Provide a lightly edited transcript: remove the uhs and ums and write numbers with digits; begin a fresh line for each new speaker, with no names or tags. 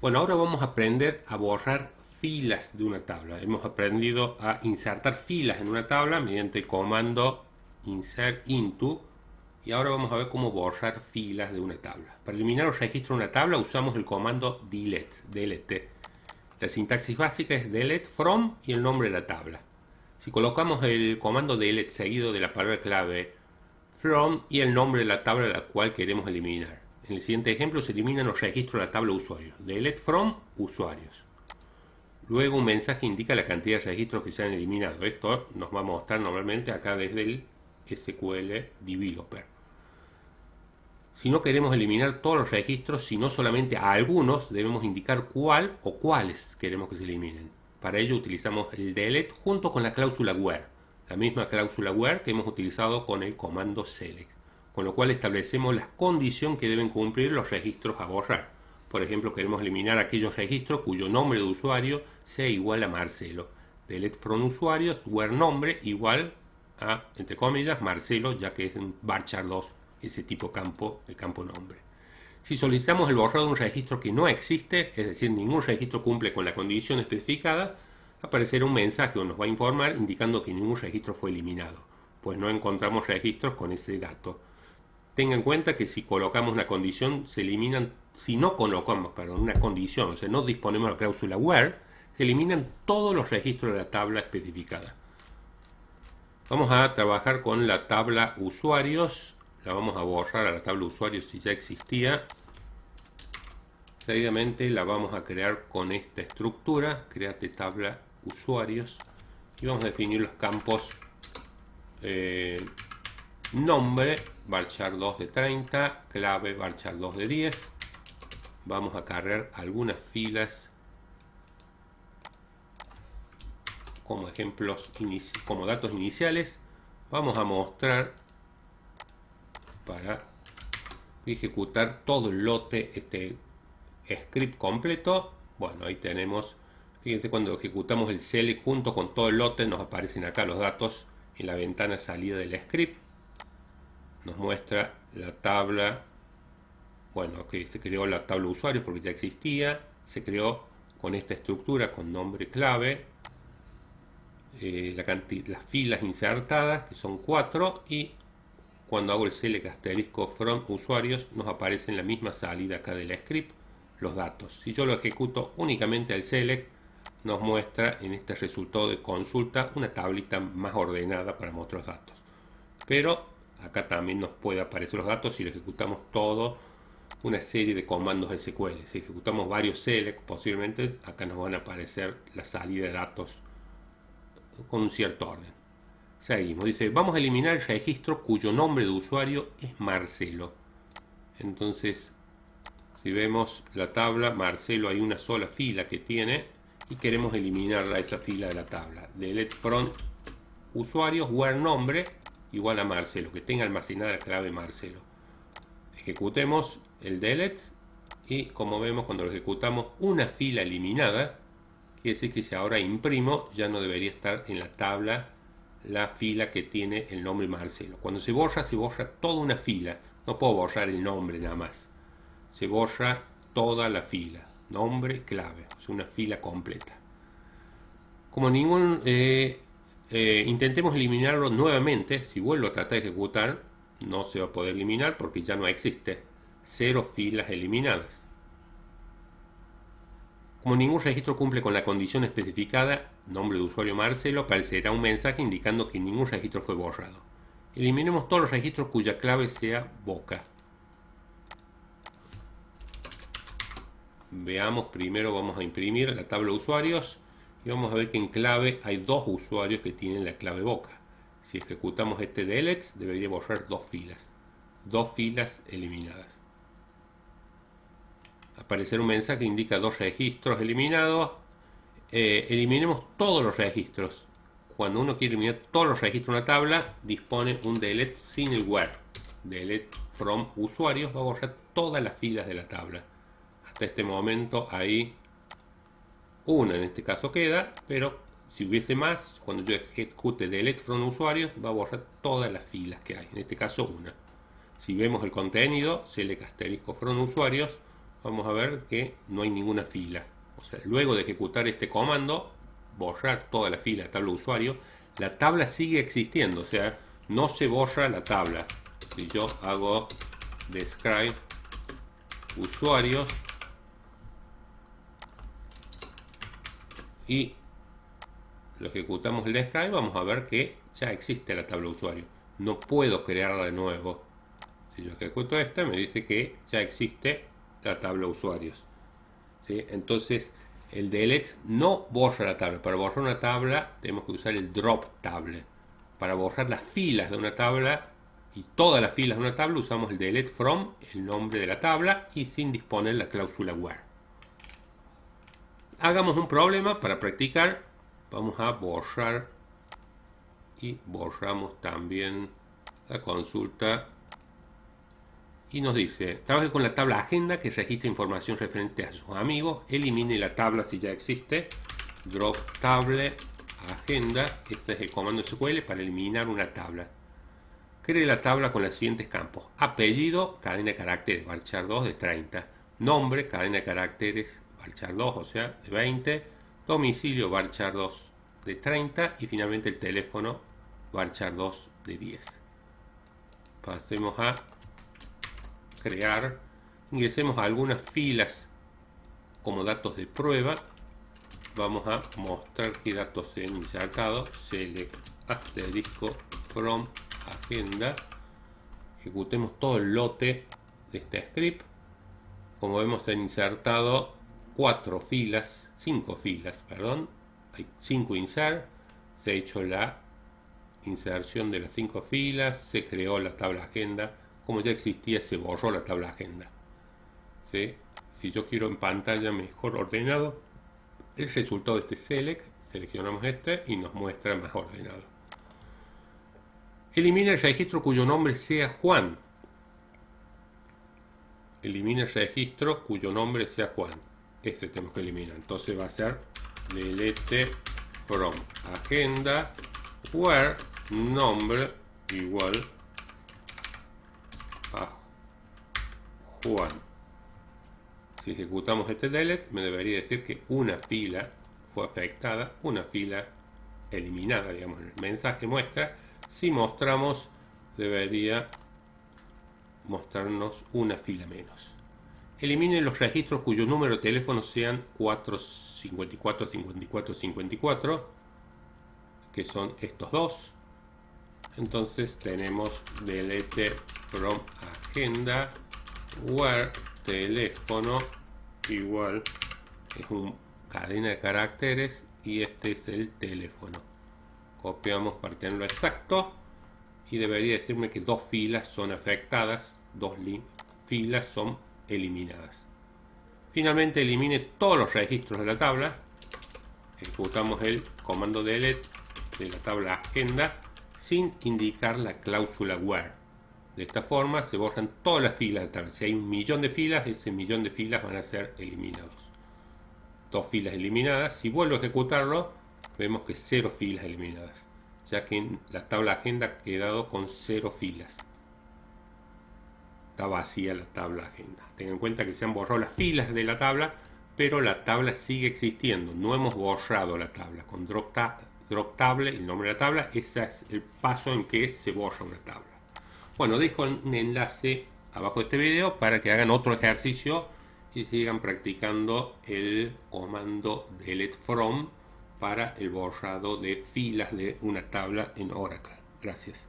Bueno, ahora vamos a aprender a borrar filas de una tabla. Hemos aprendido a insertar filas en una tabla mediante el comando insert into y ahora vamos a ver cómo borrar filas de una tabla. Para eliminar los registros de una tabla usamos el comando delete. La sintaxis básica es delete from y el nombre de la tabla. Si colocamos el comando delete seguido de la palabra clave from y el nombre de la tabla a la cual queremos eliminar. En el siguiente ejemplo se eliminan los registros de la tabla usuarios. Delete from usuarios. Luego un mensaje indica la cantidad de registros que se han eliminado. Esto nos va a mostrar normalmente acá desde el SQL Developer. Si no queremos eliminar todos los registros, sino solamente a algunos, debemos indicar cuál o cuáles queremos que se eliminen. Para ello utilizamos el delete junto con la cláusula where, la misma cláusula where que hemos utilizado con el comando select, con lo cual establecemos la condición que deben cumplir los registros a borrar. Por ejemplo, queremos eliminar aquellos registros cuyo nombre de usuario sea igual a Marcelo. Delete from usuarios, where nombre igual a, entre comillas, Marcelo, ya que es un varchar 2 ese tipo campo, el campo nombre. Si solicitamos el borrado de un registro que no existe, es decir, ningún registro cumple con la condición especificada, aparecerá un mensaje o nos va a informar indicando que ningún registro fue eliminado, pues no encontramos registros con ese dato. Tenga en cuenta que si colocamos una condición, se eliminan, si no colocamos, una condición, o sea, no disponemos de la cláusula where, se eliminan todos los registros de la tabla especificada. Vamos a trabajar con la tabla usuarios. La vamos a borrar a la tabla usuarios si ya existía. Seguidamente la vamos a crear con esta estructura. Créate tabla usuarios. Y vamos a definir los campos nombre, varchar 2 de 30, clave, varchar 2 de 10. Vamos a cargar algunas filas como ejemplos, como datos iniciales. Vamos a mostrar para ejecutar todo el lote, este script completo. Bueno, ahí tenemos, fíjense, cuando ejecutamos el select junto con todo el lote nos aparecen acá los datos en la ventana salida del script. Nos muestra la tabla, bueno, que se creó la tabla usuarios porque ya existía, se creó con esta estructura con nombre clave, las filas insertadas que son 4 y cuando hago el select asterisco from usuarios nos aparece en la misma salida acá del script los datos. Si yo lo ejecuto únicamente al select nos muestra en este resultado de consulta una tablita más ordenada para mostrar los datos. Pero acá también nos puede aparecer los datos si lo ejecutamos todo una serie de comandos SQL. Si ejecutamos varios select, posiblemente acá nos van a aparecer la salida de datos con un cierto orden. Seguimos, dice, vamos a eliminar el registro cuyo nombre de usuario es Marcelo. Entonces, si vemos la tabla, Marcelo hay una sola fila que tiene y queremos eliminarla esa fila de la tabla. Delete from usuarios, where nombre igual a Marcelo, que tenga almacenada la clave Marcelo. Ejecutemos el delete y como vemos cuando lo ejecutamos una fila eliminada, quiere decir que si ahora imprimo ya no debería estar en la tabla la fila que tiene el nombre Marcelo. Cuando se borra toda una fila. No puedo borrar el nombre nada más. Se borra toda la fila. Nombre, clave. Es una fila completa. Como intentemos eliminarlo nuevamente. Si vuelvo a tratar de ejecutar, no se va a poder eliminar porque ya no existe. 0 filas eliminadas. Como ningún registro cumple con la condición especificada, nombre de usuario Marcelo, aparecerá un mensaje indicando que ningún registro fue borrado. Eliminemos todos los registros cuya clave sea boca. Veamos primero, vamos a imprimir la tabla de usuarios y vamos a ver que en clave hay 2 usuarios que tienen la clave boca. Si ejecutamos este delete, debería borrar 2 filas. 2 filas eliminadas. Aparecer un mensaje que indica 2 registros eliminados. Eliminemos todos los registros. Cuando uno quiere eliminar todos los registros de una tabla, dispone un delete sin el where. Delete from usuarios va a borrar todas las filas de la tabla. Hasta este momento hay una, en este caso queda, pero si hubiese más, cuando yo ejecute delete from usuarios, va a borrar todas las filas que hay. En este caso una. Si vemos el contenido, select asterisco from usuarios, vamos a ver que no hay ninguna fila. O sea, luego de ejecutar este comando, borrar toda la fila de tabla de usuario, la tabla sigue existiendo, o sea, no se borra la tabla. Si yo hago describe usuarios y lo ejecutamos el describe, vamos a ver que ya existe la tabla de usuario. No puedo crearla de nuevo. Si yo ejecuto esta, me dice que ya existe la tabla de usuarios. ¿Sí? Entonces, el delete no borra la tabla. Para borrar una tabla, tenemos que usar el drop table. Para borrar las filas de una tabla y todas las filas de una tabla, usamos el delete from, el nombre de la tabla, y sin disponer la cláusula where. Hagamos un problema para practicar. Vamos a borrar y borramos también la consulta. Y nos dice, trabaje con la tabla agenda que registra información referente a sus amigos, elimine la tabla si ya existe, drop table agenda, este es el comando SQL para eliminar una tabla. Cree la tabla con los siguientes campos: apellido, cadena de caracteres varchar 2 de 30, nombre, cadena de caracteres varchar 2, o sea, de 20, domicilio varchar 2 de 30 y finalmente el teléfono varchar 2 de 10. Pasemos a crear, ingresemos a algunas filas como datos de prueba. Vamos a mostrar qué datos se han insertado. Select asterisco from agenda. Ejecutemos todo el lote de este script. Como vemos, se han insertado 5 filas, perdón. Hay 5 insert. Se ha hecho la inserción de las 5 filas. Se creó la tabla agenda. Como ya existía, se borró la tabla agenda. ¿Sí? Si yo quiero en pantalla mejor ordenado el resultado de este select, seleccionamos este y nos muestra más ordenado. Elimina el registro cuyo nombre sea Juan. Elimina el registro cuyo nombre sea Juan. Este tenemos que eliminar. Entonces va a ser delete from agenda where nombre igual a Juan. Si ejecutamos este delete, me debería decir que una fila fue afectada, una fila eliminada, digamos, el mensaje muestra. Si mostramos, debería mostrarnos una fila menos. Eliminen los registros cuyo número de teléfono sean 454, 54, 54, que son estos dos. Entonces tenemos delete from agenda where teléfono igual es una cadena de caracteres y este es el teléfono. Copiamos para tenerlo exacto y debería decirme que 2 filas son afectadas, 2 filas son eliminadas. Finalmente elimine todos los registros de la tabla. Ejecutamos el comando delete de la tabla agenda sin indicar la cláusula where. De esta forma se borran todas las filas de la tabla. Si hay 1.000.000 de filas, ese 1.000.000 de filas van a ser eliminados. 2 filas eliminadas. Si vuelvo a ejecutarlo, vemos que 0 filas eliminadas, ya que en la tabla agenda ha quedado con 0 filas. Está vacía la tabla agenda. Tengan en cuenta que se han borrado las filas de la tabla, pero la tabla sigue existiendo. No hemos borrado la tabla. Con drop table, el nombre de la tabla, ese es el paso en que se borra una tabla. Bueno, dejo un enlace abajo de este video para que hagan otro ejercicio y sigan practicando el comando delete from para el borrado de filas de una tabla en Oracle. Gracias.